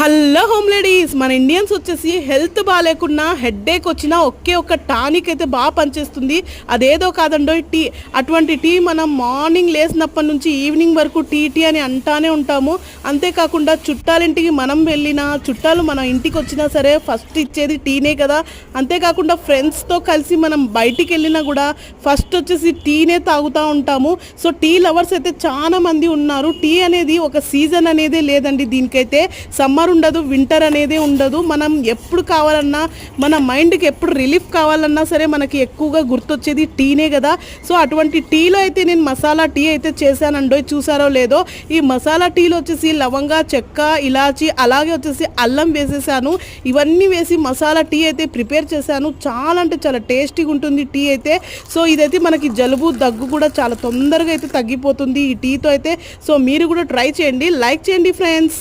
Hello home ladies, మన Indians వచ్చేసి health బాగాలేకున్నా headache వచ్చినా ఒకే ఒక టానిక్ అయితే బాగా పనిచేస్తుంది. అదేదో కాదండో టీ. అటువంటి టీ మనం మార్నింగ్ లేచినప్పటి నుంచి ఈవినింగ్ వరకు టీ టీ అని అంటానే ఉంటాము. అంతేకాకుండా చుట్టాలింటికి మనం వెళ్ళినా, చుట్టాలు మన ఇంటికి వచ్చినా సరే ఫస్ట్ ఇచ్చేది టీనే కదా. అంతేకాకుండా ఫ్రెండ్స్తో కలిసి మనం బయటికి వెళ్ళినా కూడా ఫస్ట్ వచ్చేసి టీనే తాగుతూ ఉంటాము. సో టీ లవర్స్ అయితే చాలా మంది ఉన్నారు. టీ అనేది ఒక సీజన్ అనేదే లేదండి. దీనికైతే సమ్మర్ ఉండదు, వింటర్ అనేది ఉండదు. మనం ఎప్పుడు కావాలన్నా, మన మైండ్కి ఎప్పుడు రిలీఫ్ కావాలన్నా సరే మనకి ఎక్కువగా గుర్తొచ్చేది టీనే కదా. సో అటువంటి టీలో అయితే నేను మసాలా టీ అయితే చేశానండో, చూసారో లేదో. ఈ మసాలా టీలో వచ్చేసి లవంగా, చెక్క, ఇలాచి, అలాగే వచ్చేసి అల్లం వేసేసాను. ఇవన్నీ వేసి మసాలా టీ అయితే ప్రిపేర్ చేశాను. చాలా అంటే చాలా టేస్టీగా ఉంటుంది టీ అయితే. సో ఇదైతే మనకి జలుబు, దగ్గు కూడా చాలా తొందరగా అయితే తగ్గిపోతుంది ఈ టీతో అయితే. సో మీరు కూడా ట్రై చేయండి, లైక్ చేయండి ఫ్రెండ్స్.